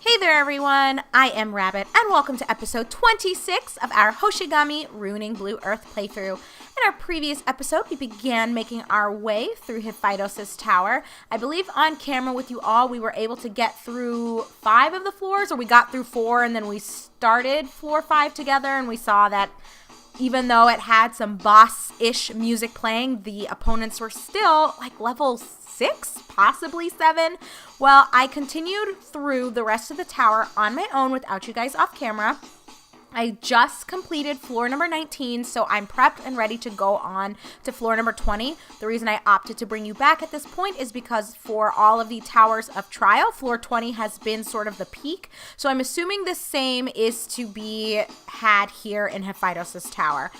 Hey there everyone, I am Rabbit and welcome to episode 26 of our Hoshigami Ruining Blue Earth playthrough. In our previous episode, we began making our way through Hephaestus' tower. I believe on camera with you all, we were able to get through 5 of the floors, or we got through 4 and then we started floor 5 together and we saw that even though it had some boss-ish music playing, the opponents were still like level 6, possibly 7. Well, I continued through the rest of the tower on my own without you guys off camera. I just completed floor number 19, so I'm prepped and ready to go on to floor number 20. The reason I opted to bring you back at this point is because for all of the towers of trial, floor 20 has been sort of the peak. So I'm assuming the same is to be had here in Hephaestus' tower.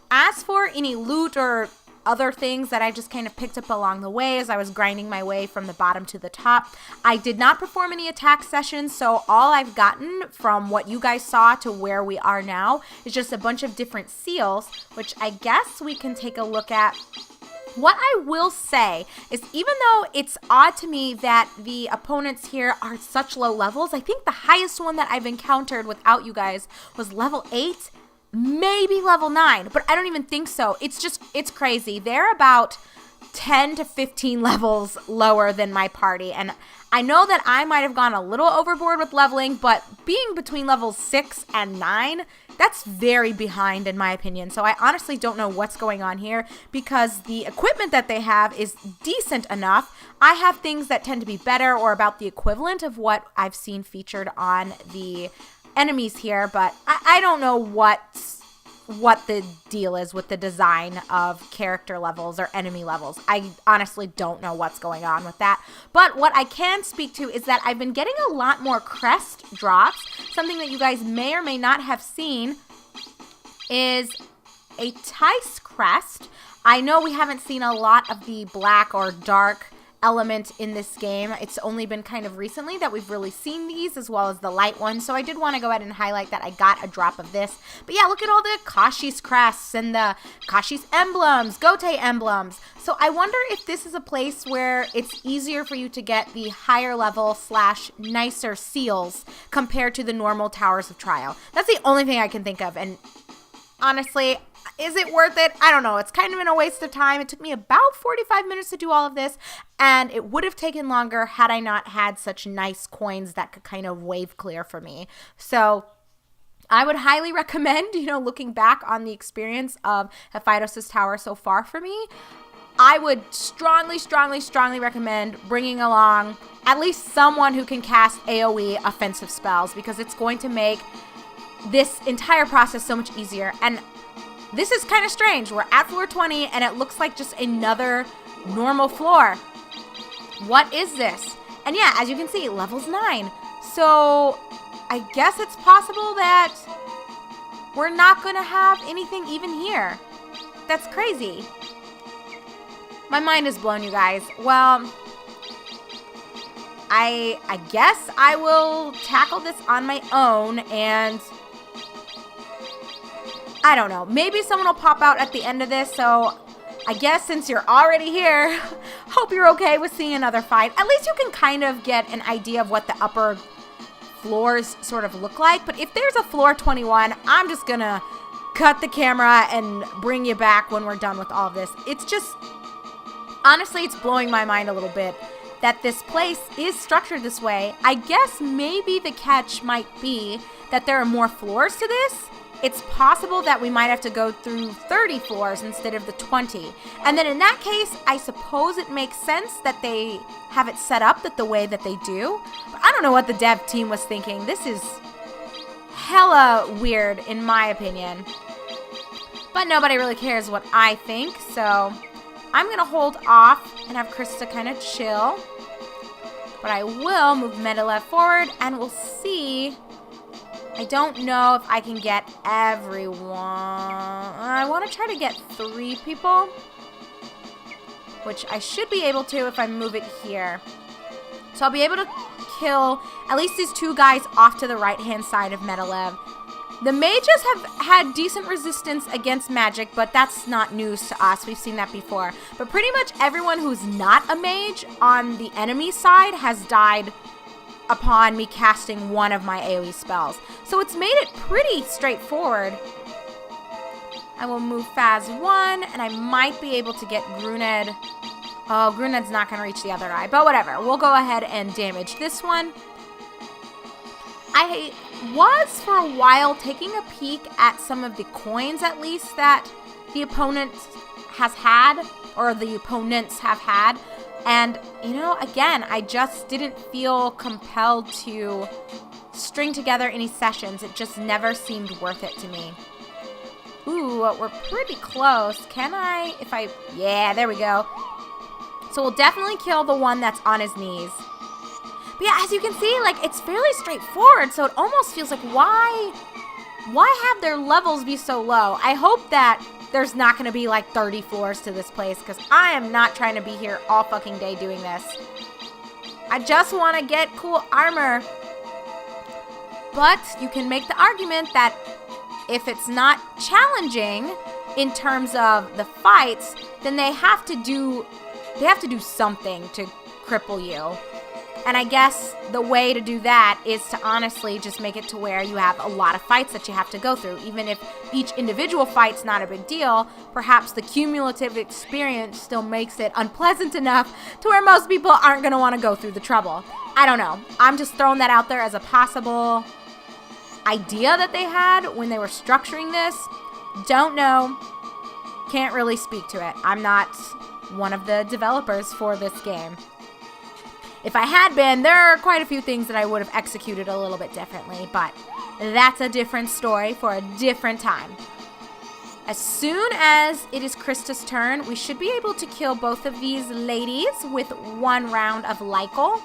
As for any loot or other things that I just kind of picked up along the way as I was grinding my way from the bottom to the top, I did not perform any attack sessions, so all I've gotten from what you guys saw to where we are now is just a bunch of different seals, which I guess we can take a look at. What I will say is, even though it's odd to me that the opponents here are such low levels, I think the highest one that I've encountered without you guys was level 8, maybe level 9, but I don't even think so. It's crazy. They're about 10 to 15 levels lower than my party, and I know that I might have gone a little overboard with leveling, but being between levels 6 and 9, that's very behind in my opinion. So I honestly don't know what's going on here, because the equipment that they have is decent enough. I have things that tend to be better or about the equivalent of what I've seen featured on the enemies here, but I don't know what the deal is with the design of character levels or enemy levels. I honestly don't know what's going on with that. But what I can speak to is that I've been getting a lot more crest drops. Something that you guys may or may not have seen is a Tice crest. I know we haven't seen a lot of the black or dark element in this game. It's only been kind of recently that we've really seen these, as well as the light ones, so I did want to go ahead and highlight that I got a drop of this. But yeah, look at all the Kashi's crests and the Kashi's emblems, Gote emblems. So I wonder if this is a place where it's easier for you to get the higher level / nicer seals compared to the normal towers of trial. That's the only thing I can think of, and honestly, is it worth it? I don't know. It's kind of been a waste of time. It took me about 45 minutes to do all of this, and it would have taken longer had I not had such nice coins that could kind of wave clear for me. So I would highly recommend, looking back on the experience of Hephaestus' tower so far for me, I would strongly, strongly, strongly recommend bringing along at least someone who can cast AoE offensive spells, because it's going to make this entire process so much easier. And this is kind of strange. We're at floor 20 and it looks like just another normal floor. What is this? And yeah, as you can see, level's 9. So I guess it's possible that we're not going to have anything even here. That's crazy. My mind is blown, you guys. Well, I guess I will tackle this on my own, and I don't know. Maybe someone will pop out at the end of this, so I guess since you're already here, hope you're okay with seeing another fight. At least you can kind of get an idea of what the upper floors sort of look like. But if there's a floor 21, I'm just gonna cut the camera and bring you back when we're done with all of this. It's just, honestly, it's blowing my mind a little bit that this place is structured this way. I guess maybe the catch might be that there are more floors to this. It's possible that we might have to go through 30 floors instead of the 20. And then in that case, I suppose it makes sense that they have it set up the way that they do. But I don't know what the dev team was thinking. This is hella weird in my opinion. But nobody really cares what I think, so I'm gonna hold off and have Krista kind of chill. But I will move Medalev forward and we'll see. I don't know if I can get everyone. I want to try to get 3 people, which I should be able to if I move it here. So I'll be able to kill at least these 2 guys off to the right-hand side of Medalev. The mages have had decent resistance against magic, but that's not news to us. We've seen that before. But pretty much everyone who's not a mage on the enemy side has died upon me casting one of my AoE spells. So it's made it pretty straightforward. I will move Phase 1, and I might be able to get Gruned. Oh, Gruned's not going to reach the other eye, but whatever. We'll go ahead and damage this one. I was for a while taking a peek at some of the coins, at least, that the opponent has had, or the opponents have had. And, you know, again, I just didn't feel compelled to string together any sessions. It just never seemed worth it to me. Ooh, we're pretty close. Can I, yeah, there we go. So we'll definitely kill the one that's on his knees. But yeah, as you can see, like, it's fairly straightforward, so it almost feels like, why have their levels be so low? I hope that there's not going to be like 30 floors to this place, because I am not trying to be here all fucking day doing this. I just want to get cool armor. But you can make the argument that if it's not challenging in terms of the fights, then they have to do something to cripple you. And I guess the way to do that is to honestly just make it to where you have a lot of fights that you have to go through. Even if each individual fight's not a big deal, perhaps the cumulative experience still makes it unpleasant enough to where most people aren't going to want to go through the trouble. I don't know. I'm just throwing that out there as a possible idea that they had when they were structuring this. Don't know. Can't really speak to it. I'm not one of the developers for this game. If I had been, there are quite a few things that I would have executed a little bit differently, but that's a different story for a different time. As soon as it is Krista's turn, we should be able to kill both of these ladies with one round of Lycal.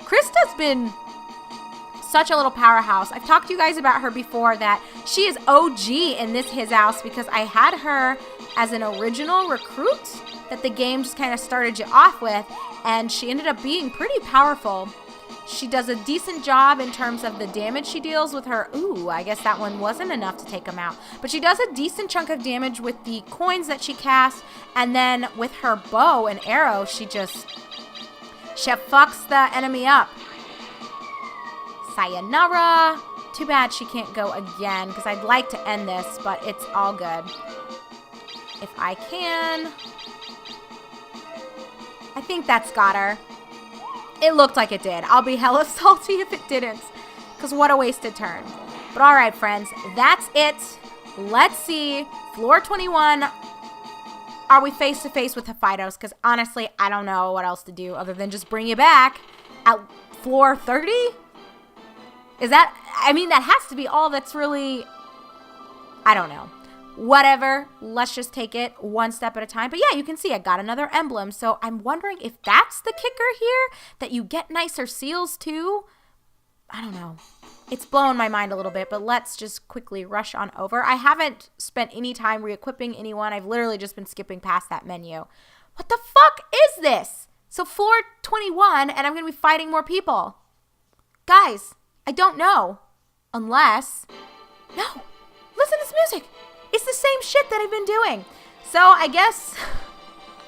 Krista's been such a little powerhouse. I've talked to you guys about her before, that she is OG in this His House, because I had her as an original recruit that the game just kind of started you off with, and she ended up being pretty powerful. She does a decent job in terms of the damage she deals with her. Ooh, I guess that one wasn't enough to take him out. But she does a decent chunk of damage with the coins that she casts, and then with her bow and arrow, she fucks the enemy up. Sayonara. Too bad she can't go again, because I'd like to end this, but it's all good. If I can. I think that's got her. It looked like it did. I'll be hella salty if it didn't, because what a wasted turn. But all right, friends, that's it. Let's see. Floor 21. Are we face to face with Hephaestus? Because honestly, I don't know what else to do other than just bring you back at floor 30. Is that, I mean, that has to be all that's really, I don't know. Whatever, let's just take it one step at a time. But yeah, you can see I got another emblem. So I'm wondering if that's the kicker here, that you get nicer seals too. I don't know. It's blowing my mind a little bit, but let's just quickly rush on over. I haven't spent any time re-equipping anyone. I've literally just been skipping past that menu. What the fuck is this? So floor 21, and I'm going to be fighting more people. Guys, I don't know. Unless, no, listen to this music. It's the same shit that I've been doing. So I guess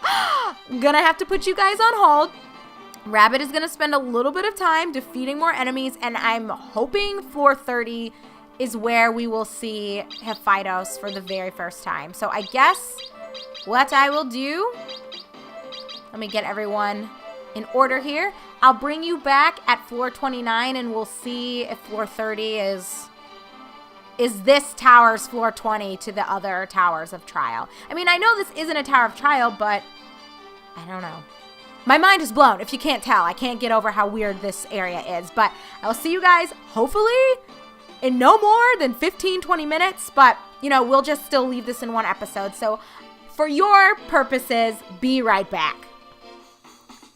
I'm gonna have to put you guys on hold. Rabbit is gonna spend a little bit of time defeating more enemies, and I'm hoping floor 30 is where we will see Hephaestus for the very first time. So I guess what I will do, let me get everyone in order here. I'll bring you back at floor 29, and we'll see if floor 30 is this tower's floor 20 to the other towers of trial. I mean, I know this isn't a tower of trial, but I don't know. My mind is blown, if you can't tell. I can't get over how weird this area is. But I will see you guys, hopefully, in no more than 15-20 minutes. But, you know, we'll just still leave this in one episode. So, for your purposes, be right back.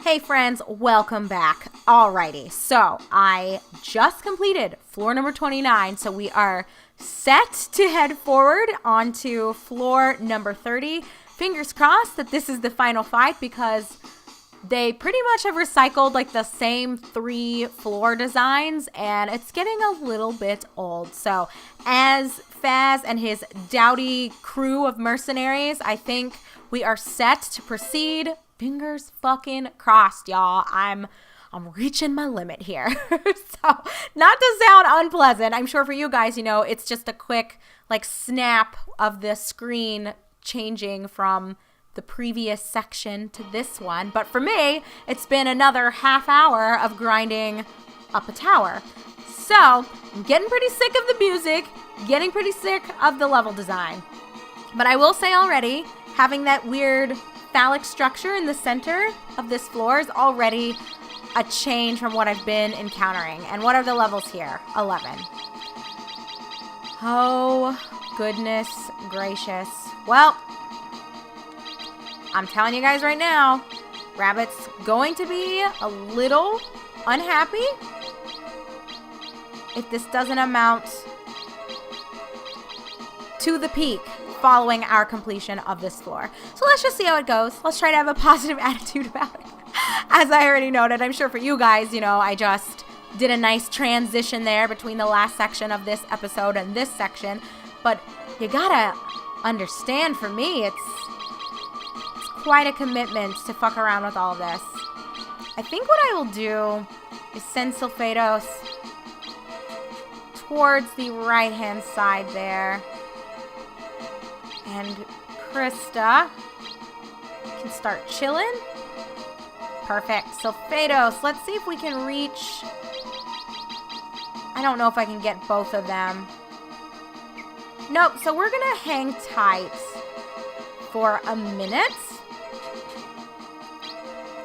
Hey friends, welcome back. Alrighty, so I just completed floor number 29, so we are set to head forward onto floor number 30. Fingers crossed that this is the final fight, because they pretty much have recycled like the same 3 floor designs, and it's getting a little bit old. So as Faz and his dowdy crew of mercenaries, I think we are set to proceed. Fingers fucking crossed, y'all. I'm I'm reaching my limit here. So not to sound unpleasant, I'm sure for you guys, it's just a quick like snap of the screen changing from the previous section to this one. But for me, it's been another half hour of grinding up a tower. So I'm getting pretty sick of the music, getting pretty sick of the level design. But I will say already, having that weird phallic structure in the center of this floor is already a change from what I've been encountering. And what are the levels here? 11. Oh, goodness gracious. Well, I'm telling you guys right now, Rabbit's going to be a little unhappy if this doesn't amount to the peak following our completion of this floor. So let's just see how it goes. Let's try to have a positive attitude about it. As I already noted, I'm sure for you guys, I just did a nice transition there between the last section of this episode and this section. But you gotta understand, for me, it's quite a commitment to fuck around with all this. I think what I will do is send Sulfados towards the right-hand side there. And Krista can start chilling. Perfect. Sulfados, let's see if we can reach... I don't know if I can get both of them. Nope, so we're going to hang tight for a minute.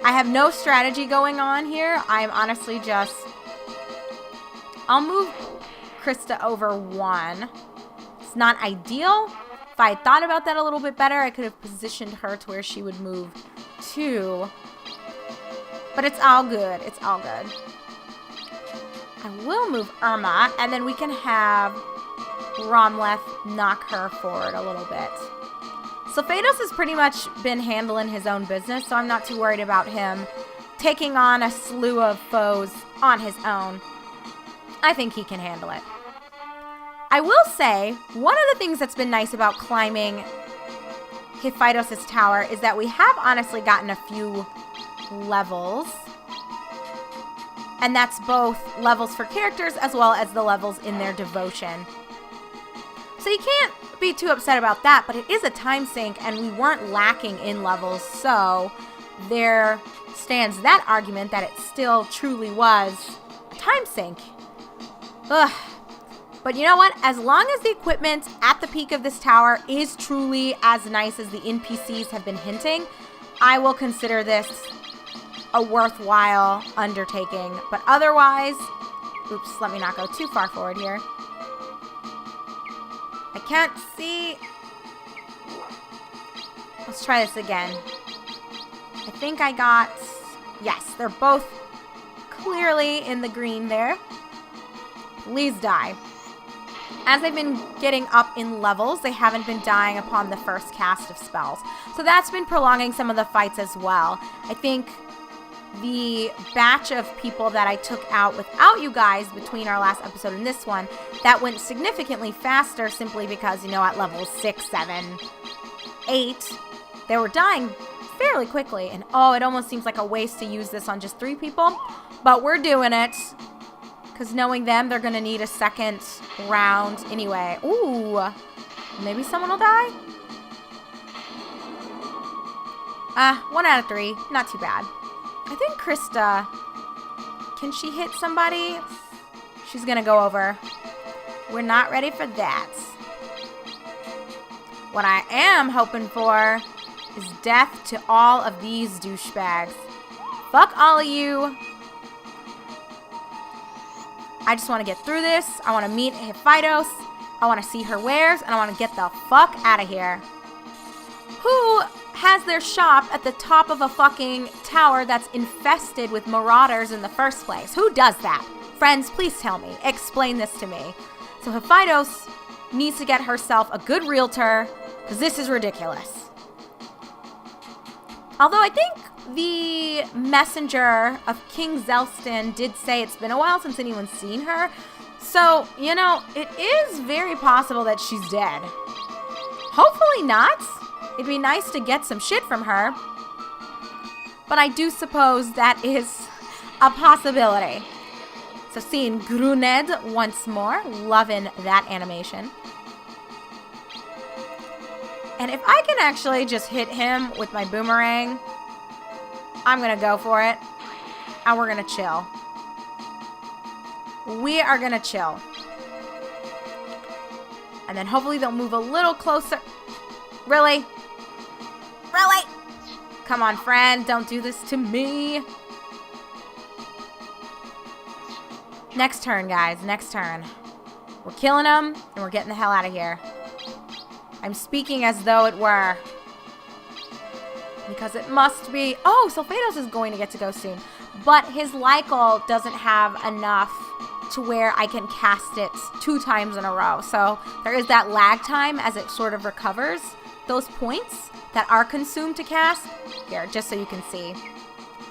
I have no strategy going on here. I'm honestly just... I'll move Krista over 1. It's not ideal. If I had thought about that a little bit better, I could have positioned her to where she would move 2. But it's all good. It's all good. I will move Irma, and then we can have Romleth knock her forward a little bit. Sulfados has pretty much been handling his own business, so I'm not too worried about him taking on a slew of foes on his own. I think he can handle it. I will say, one of the things that's been nice about climbing Hephaestus' tower is that we have honestly gotten a few levels. And that's both levels for characters as well as the levels in their devotion. So you can't be too upset about that, but it is a time sink and we weren't lacking in levels. So there stands that argument that it still truly was a time sink. Ugh. But you know what? As long as the equipment at the peak of this tower is truly as nice as the NPCs have been hinting, I will consider this a worthwhile undertaking. But otherwise, oops, let me not go too far forward here. I can't see. Let's try this again. I think I got, yes, they're both clearly in the green there. Please die. As they've been getting up in levels, they haven't been dying upon the first cast of spells. So that's been prolonging some of the fights as well. I think the batch of people that I took out without you guys between our last episode and this one, that went significantly faster simply because, at levels 6, 7, 8, they were dying fairly quickly. And it almost seems like a waste to use this on just 3 people. But we're doing it. Because knowing them, they're going to need a second round anyway. Ooh. Maybe someone will die? 1 out of 3. Not too bad. I think Krista... Can she hit somebody? She's going to go over. We're not ready for that. What I am hoping for is death to all of these douchebags. Fuck all of you. I just want to get through this. I want to meet Hephaestus. I want to see her wares, and I want to get the fuck out of here. Who has their shop at the top of a fucking tower that's infested with marauders in the first place? Who does that? Friends, please tell me. Explain this to me. So Hephaestus needs to get herself a good realtor, because this is ridiculous. Although I think the messenger of King Zelston did say it's been a while since anyone's seen her. So, it is very possible that she's dead. Hopefully not. It'd be nice to get some shit from her. But I do suppose that is a possibility. So seeing Gruned once more, loving that animation. And if I can actually just hit him with my boomerang, I'm going to go for it. And we're going to chill. We are going to chill. And then hopefully they'll move a little closer. Really? Really? Come on, friend. Don't do this to me. Next turn, guys. Next turn. We're killing them, and we're getting the hell out of here. I'm speaking as though it were. Because it must be... Oh, Sulfados is going to get to go soon. But his Lycal doesn't have enough to where I can cast it 2 times in a row. So there is that lag time as it sort of recovers those points that are consumed to cast. Here, just so you can see.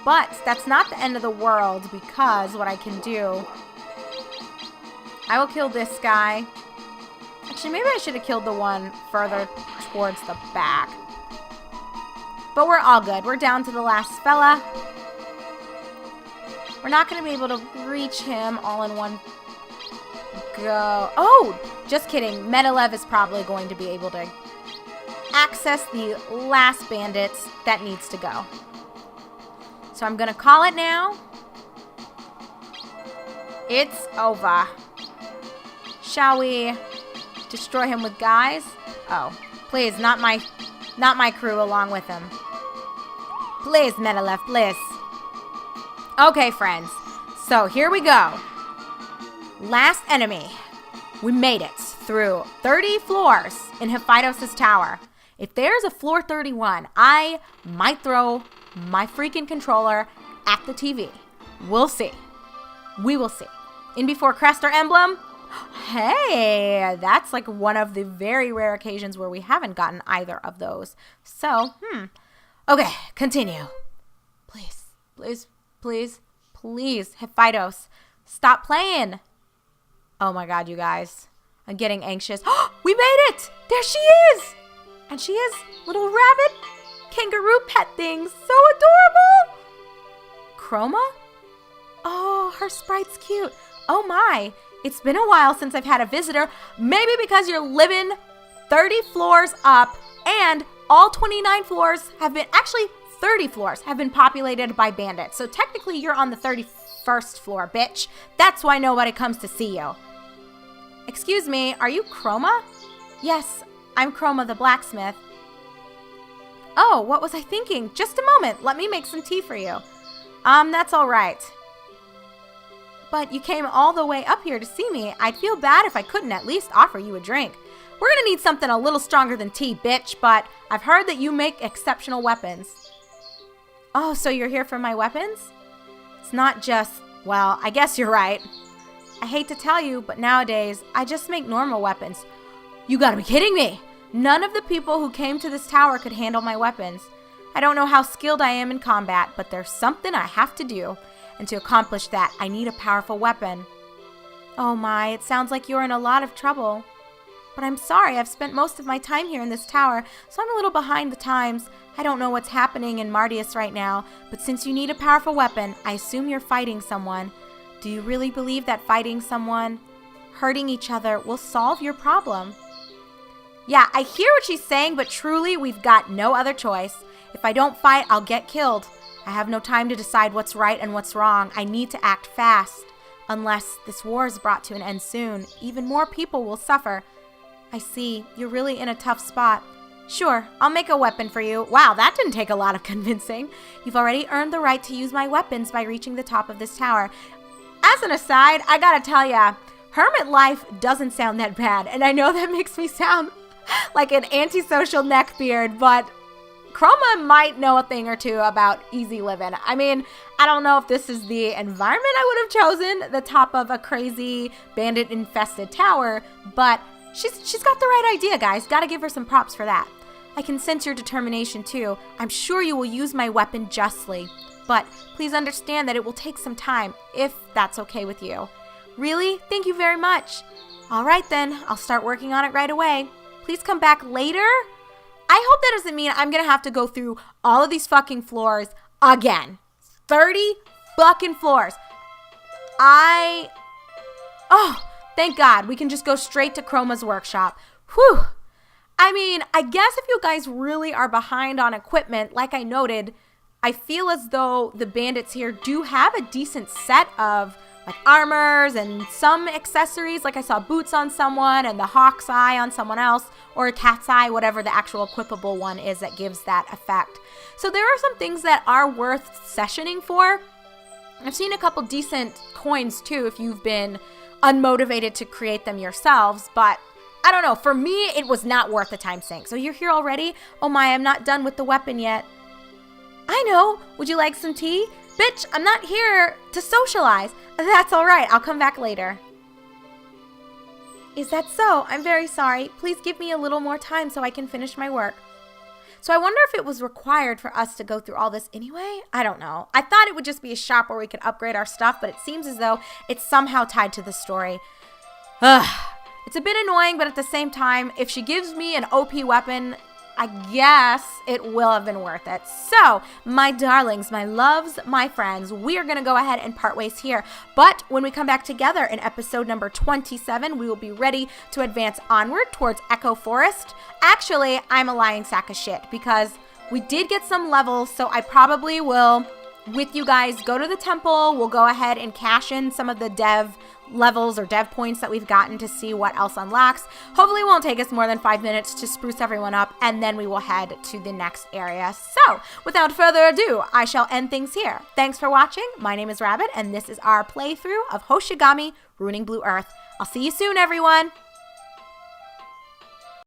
But that's not the end of the world, because what I can do... I will kill this guy. Actually, maybe I should have killed the one further towards the back. But we're all good. We're down to the last fella. We're not going to be able to reach him all in one go. Oh, just kidding. Medalev is probably going to be able to access the last bandits that needs to go. So I'm going to call it now. It's over. Shall we destroy him with guys? Oh, please, not my crew along with him. Please, Medalev, please. Okay, friends. So here we go. Last enemy. We made it through 30 floors in Hephaestus' tower. If there's a floor 31, I might throw my freaking controller at the TV. We'll see. We will see. In before crest or emblem? Hey, that's like one of the very rare occasions where we haven't gotten either of those. So, Okay, continue. Please, please, please, please, Hephaestus, stop playing. Oh my God, you guys. I'm getting anxious. We made it! There she is! And she is little rabbit kangaroo pet thing. So adorable! Chroma? Oh, her sprite's cute. Oh my, it's been a while since I've had a visitor. Maybe because you're living 30 floors up and all 29 floors have been, actually 30 floors have been populated by bandits. So technically you're on the 31st floor, bitch. That's why nobody comes to see you. Excuse me, are you Chroma? Yes, I'm Chroma the blacksmith. Oh, what was I thinking? Just a moment, let me make some tea for you. That's all right. But you came all the way up here to see me. I'd feel bad if I couldn't at least offer you a drink. We're gonna need something a little stronger than tea, bitch, but I've heard that you make exceptional weapons. Oh, so you're here for my weapons? It's not just, well, I guess you're right. I hate to tell you, but nowadays, I just make normal weapons. You gotta be kidding me! None of the people who came to this tower could handle my weapons. I don't know how skilled I am in combat, but there's something I have to do. And to accomplish that, I need a powerful weapon. Oh my, it sounds like you're in a lot of trouble. But I'm sorry, I've spent most of my time here in this tower, so I'm a little behind the times. I don't know what's happening in Mardius right now, but since you need a powerful weapon, I assume you're fighting someone. Do you really believe that fighting someone, hurting each other, will solve your problem? Yeah, I hear what she's saying, but truly, we've got no other choice. If I don't fight, I'll get killed. I have no time to decide what's right and what's wrong. I need to act fast. Unless this war is brought to an end soon, even more people will suffer. I see. You're really in a tough spot. Sure, I'll make a weapon for you. Wow, that didn't take a lot of convincing. You've already earned the right to use my weapons by reaching the top of this tower. As an aside, I gotta tell ya, hermit life doesn't sound that bad. And I know that makes me sound like an antisocial neckbeard, but Chroma might know a thing or two about easy living. I mean, I don't know if this is the environment I would have chosen, the top of a crazy bandit-infested tower, but she's got the right idea, guys. Gotta give her some props for that. I can sense your determination, too. I'm sure you will use my weapon justly, but please understand that it will take some time, if that's okay with you. Really? Thank you very much. All right, then. I'll start working on it right away. Please come back later. I hope that doesn't mean I'm going to have to go through all of these fucking floors again. 30 bucking floors. Oh, thank God. We can just go straight to Chroma's workshop. Whew. I mean, I guess if you guys really are behind on equipment, like I noted, I feel as though the bandits here do have a decent set of like armors and some accessories. Like I saw boots on someone and the hawk's eye on someone else, or a cat's eye, whatever the actual equipable one is that gives that effect. So there are some things that are worth sessioning for. I've seen a couple decent coins too if you've been unmotivated to create them yourselves, but I don't know. For me, it was not worth the time sink. So you're here already? Oh my, I'm not done with the weapon yet. I know. Would you like some tea? Bitch, I'm not here to socialize. That's all right. I'll come back later. Is that so? I'm very sorry. Please give me a little more time so I can finish my work. So I wonder if it was required for us to go through all this anyway? I don't know. I thought it would just be a shop where we could upgrade our stuff, but it seems as though it's somehow tied to the story. Ugh. It's a bit annoying, but at the same time, if she gives me an OP weapon, I guess it will have been worth it. So, my darlings, my loves, my friends, we are going to go ahead and part ways here. But when we come back together in episode number 27, we will be ready to advance onward towards Echo Forest. Actually, I'm a lying sack of shit because we did get some levels, so I probably will, with you guys, go to the temple. We'll go ahead and cash in some of the dev levels or dev points that we've gotten to see what else unlocks. Hopefully it won't take us more than 5 minutes to spruce everyone up, and then we will head to the next area. So without further ado, I shall end things here. Thanks for watching. My name is Rabbit, and this is our playthrough of Hoshigami Ruining Blue Earth. I'll see you soon, everyone.